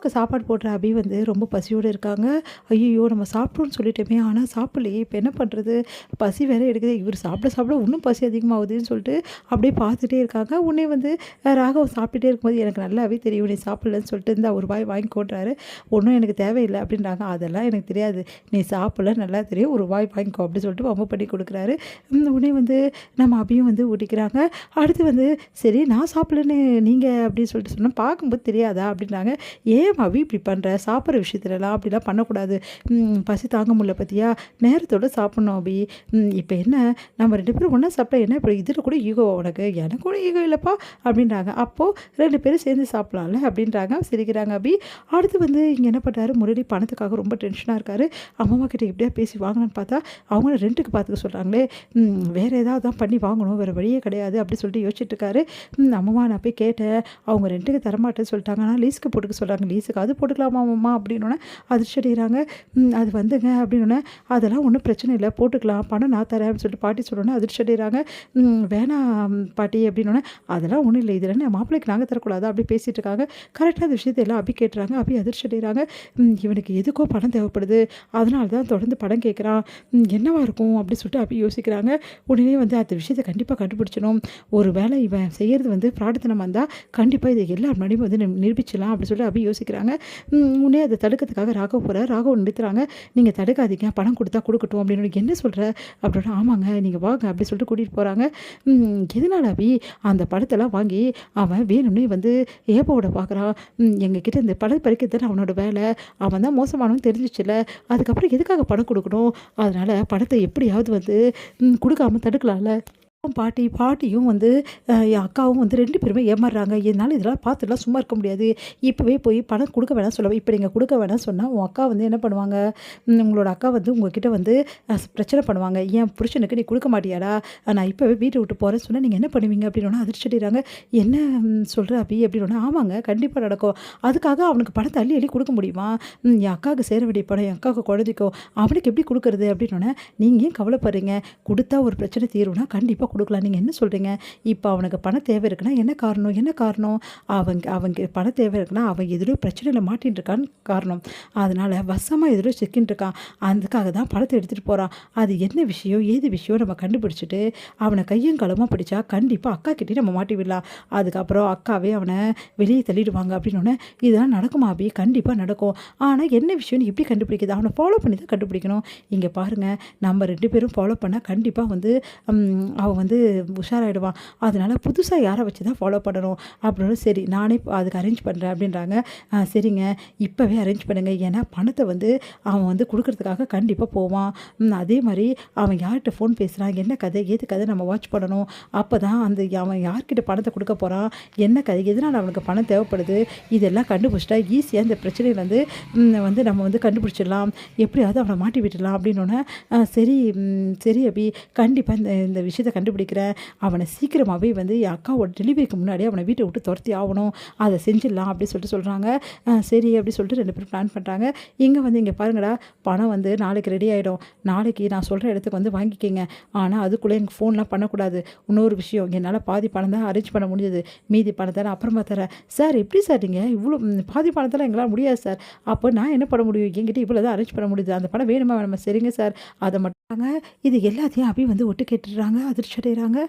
அக்காவுக்கு சாப்பாடு போடுற அபி வந்து ரொம்ப பசியோடு இருக்காங்க. ஐயோ நம்ம சாப்பிட்டோம்னு சொல்லிட்டோமே, ஆனால் சாப்பிடலையே, இப்போ என்ன பண்ணுறது, பசி வேறு எடுக்குது, இவர் சாப்பிட சாப்பிட இன்னும் பசி அதிகமாகுதுன்னு சொல்லிட்டு அப்படியே பார்த்துட்டே இருக்காங்க. உடனே வந்து ராகவ் சாப்பிட்டுட்டே இருக்கும்போது எனக்கு நல்லாவே தெரியும் நீ சாப்பிடலன்னு சொல்லிட்டு இந்த ஒரு வாய் வாங்கி கொட்டுறாரு. ஒன்றும் எனக்கு தேவையில்லை அப்படின்றாங்க. அதெல்லாம் எனக்கு தெரியாது, நீ சாப்பிடல நல்லா தெரியும், ஒரு வாய் வாங்கிக்கோ அப்படின்னு சொல்லிட்டு வம்பு பண்ணி கொடுக்குறாரு. உடனே வந்து நம்ம அபியும் வந்து ஊட்டிக்கிறாங்க. அடுத்து வந்து சரி நான் சாப்பிடலன்னு நீங்கள் அப்படின்னு சொல்லிட்டு சொன்னால் பார்க்கும்போது தெரியாதா அப்படின்றாங்க. ஏன் அபி இப்படி பண்ணுற, சாப்பிட்ற விஷயத்துலலாம் அப்படிலாம் பண்ணக்கூடாது, பசி தாங்க முடியல பார்த்தியா, நேரத்தோடு சாப்பிட்ணும் அபி. இப்போ என்ன நம்ம 2 பேரும் ஒன்றா சாப்பிட்டா என்ன, இப்போ இதில் கூட ஈகோ உனக்கு, எனக்கு கூட ஈகோ இல்லைப்பா அப்படின்றாங்க. அப்போது 2 பேரும் சேர்ந்து சாப்பிட்லாம்ல அப்படின்றாங்க. சிரிக்கிறாங்க அபி. அடுத்து வந்து இங்கே என்ன பண்ணுறாரு, முரளி பணத்துக்காக ரொம்ப டென்ஷனாக இருக்கார். அம்மா கிட்ட எப்படியா பேசி வாங்கலான்னு பார்த்தா அவங்கள ரெண்ட்டுக்கு பார்த்துக்க சொல்கிறாங்களே, வேறு ஏதாவது தான் பண்ணி வாங்கணும், வேறு வழியே கிடையாது அப்படி சொல்லிட்டு யோசிச்சுட்டு இருக்காரு. அம்மா நான் போய் கேட்டேன், அவங்க ரெண்ட்டுக்கு தரமாட்டேன்னு சொல்லிட்டாங்க, ஆனால் லீஸுக்கு போட்டுக்க சொல்கிறாங்க, லீஸுக்கு அது போட்டுக்கலாமா அம்மா அப்படின்னோடனே அதிர்ச்சி அடைகிறாங்க. அது வந்துங்க அப்படின்னோடனே அதெல்லாம் ஒன்றும் பிரச்சனை இல்லை, போட்டுக்கலாம், பணம் நான் தரேன் அப்படின்னு சொல்லிட்டு பாட்டி சொல்லணுன்னே அதிர்ச்சி அடைகிறாங்க. வேணாம் பாட்டி அப்படின்னோடனே அதெல்லாம் ஒன்றும் இல்லை, இதில் என்ன மாப்பிள்ளைக்கு நாங்கள் தரக்கூடாதா அப்படி பேசிகிட்டு இருக்காங்க. கரெக்டாக அந்த விஷயத்தை எல்லாம் அபி கேட்டுறாங்க. அபி அதிர்ச்சி அடைகிறாங்க. இவனுக்கு எதுக்கோ பணம் தேவைப்படுது, அதனால தான் தொடர்ந்து படம் கேட்குறான், என்னவா இருக்கும் அப்படி சொல்லிட்டு அபி யோசிக்கிறாங்க. உடனே வந்து அந்த விஷயத்தை கண்டிப்பாக கண்டுபிடிச்சணும், ஒரு வேளை இவன் செய்கிறது வந்து பிரார்த்தனம் வந்தால் கண்டிப்பாக இதை எல்லார் முன்னாடியும் வந்து நிரூபிச்சிடலாம் அப்படி சொல்லிட்டு அபி யோசிக்கிறாங்க. உடனே அதை தடுக்கிறதுக்காக ராகவ் போகிறார். ராகவ் நிறுத்துறாங்க. நீங்கள் தடுக்காதீங்க, பணம் கொடுத்தா கொடுக்கட்டும் அப்படின்னு. என்ன சொல்கிற அப்படின்னா, ஆமாங்க நீங்கள் வாங்க அப்படி சொல்லிட்டு கூட்டிகிட்டு போகிறாங்க. எதனால அபி அந்த படத்தெல்லாம் வாங்கி அவன் வேணும்னே வந்து ஏப்போட பார்க்குறான், எங்ககிட்ட இந்த படம் பறிக்கிறது அவனோட வேலை, அவன் தான் மோசமானவன் தெரிஞ்சிச்சுல, அதுக்கப்புறம் எதுக்காக பணம் கொடுக்கணும், அதனால் படத்தை எப்படியாவது வந்து கொடுக்காம தடுக்கலாம்ல. பாட்டியும் வந்து என் அக்காவும் வந்து 2 பேருமே ஏமாறுறாங்க. என்னால் இதெல்லாம் பார்த்துலாம் சும்மா இருக்க முடியாது, இப்போவே போய் பணம் கொடுக்க வேணாம் சொல்லுவேன். இப்போ நீங்கள் கொடுக்க வேணாம் சொன்னால் உன் அக்கா வந்து என்ன பண்ணுவாங்க, உங்களோட அக்கா வந்து உங்ககிட்ட வந்து பிரச்சனை பண்ணுவாங்க, என் புருஷனுக்கு நீ கொடுக்க மாட்டியாடா, நான் இப்போவே வீட்டை விட்டு போகிறேன்னு சொன்னால் நீங்கள் என்ன பண்ணுவீங்க அப்படின்னா அதிர்ச்சி அடைகிறாங்க. என்ன சொல்கிற அபி அப்படின்னா, ஆமாங்க கண்டிப்பாக நடக்கும், அதுக்காக அவனுக்கு பணத்தை அள்ளி அள்ளி கொடுக்க முடியுமா, என் அக்காவுக்கு சேர வேண்டிய பணம் என் அக்காவுக்கு குழந்தைக்கும் அவனுக்கு எப்படி கொடுக்குறது அப்படின்னோடனே, நீங்கள் ஏன் கவலைப்படுறீங்க, கொடுத்தா ஒரு பிரச்சனை தீரும்னா கண்டிப்பாக கொடுக்கலாம், நீங்கள் என்ன சொல்கிறீங்க, இப்போ அவனுக்கு பண தேவை இருக்குன்னா என்ன காரணம் அவங்க பண தேவை இருக்குன்னா அவன் எதிரோ பிரச்சனையில் மாட்டின்னு இருக்கான்னு காரணம், அதனால் வசமாக எதிரோ சிக்கின்னு இருக்கான், அதுக்காக தான் பணத்தை எடுத்துகிட்டு போகிறான், அது என்ன விஷயம் ஏது விஷயம் நம்ம கண்டுபிடிச்சிட்டு அவனை கையும் களமாக பிடிச்சா கண்டிப்பாக அக்கா கிட்டே நம்ம மாட்டி விடலாம், அதுக்கப்புறம் அக்காவே அவனை வெளியே தள்ளிடுவாங்க அப்படின்னோடனே, இதெல்லாம் நடக்குமா அபி, கண்டிப்பாக நடக்கும், ஆனால் என்ன விஷயம்னு எப்படி கண்டுபிடிக்குது, அவனை ஃபாலோ பண்ணி தான் கண்டுபிடிக்கணும், இங்கே பாருங்கள் நம்ம 2 பேரும் ஃபாலோ பண்ணால் கண்டிப்பாக வந்து அவன் வந்து உஷாராயிடுவான், அதனால் புதுசாக யாரை வச்சு தான் ஃபாலோ பண்ணணும் அப்படின்னு. சரி நானே அதுக்கு அரேஞ்ச் பண்ணுறேன் அப்படின்றாங்க. சரிங்க இப்போவே அரேஞ்ச் பண்ணுங்கள், ஏன்னா பணத்தை வந்து அவன் வந்து கொடுக்கறதுக்காக கண்டிப்பாக போவான், அதே மாதிரி அவன் யார்கிட்ட ஃபோன் பேசுகிறான், என்ன கதை ஏது கதை நம்ம வாட்ச் பண்ணணும், அப்போ தான் அந்த அவன் யார்கிட்ட பணத்தை கொடுக்க போகிறான், என்ன கதை எதனால் அவனுக்கு பணம் தேவைப்படுது, இதெல்லாம் கண்டுபிடிச்சிட்டா ஈஸியாக இந்த பிரச்சனையில் வந்து நம்ம வந்து கண்டுபிடிச்சிடலாம், எப்படியாவது அவனை மாட்டி விட்டுடலாம் அப்படின்னோடனே, சரி அபி கண்டிப்பாக இந்த விஷயத்தை கண்டுபிடிக்கிறேன், அவனை சீக்கிரமாகவே வந்து என் அக்காவோட டெலிவரிக்கு முன்னாடி அவனை வீட்டை விட்டு துரத்தி ஆகணும், அதை செஞ்சிடலாம் அப்படி சொல்லிட்டு சொல்கிறாங்க. சரி அப்படி சொல்லிட்டு 2 பேரும் பிளான் பண்ணுறாங்க. இங்கே பாருங்கடா, பணம் வந்து நாளைக்கு ரெடி ஆகிடும், நாளைக்கு நான் சொல்கிற இடத்துக்கு வந்து வாங்கிக்கிங்க, ஆனால் அதுக்குள்ளே எனக்கு ஃபோன்லாம் பண்ணக்கூடாது, இன்னொரு விஷயம் என்னால் பாதி பணம் தான் அரேஞ்ச் பண்ண முடிஞ்சது, மீதி பணத்தை நான் அப்புறமா தரேன். சார் எப்படி சார் நீங்கள் இவ்வளோ பாதி பணத்தெல்லாம் எங்களால் முடியாது சார், அப்போ நான் என்ன பண்ண முடியும், என்கிட்ட இவ்வளோ தான் அரேஞ்ச் பண்ண முடியுது, அந்த பணம் வேணுமா வேணுமா, சரிங்க சார் அதை மட்டும் இது எல்லாத்தையும் அபி வந்து ஒட்டு கேட்டுடுறாங்க. அதிர்ச்சி அடைகிறாங்க.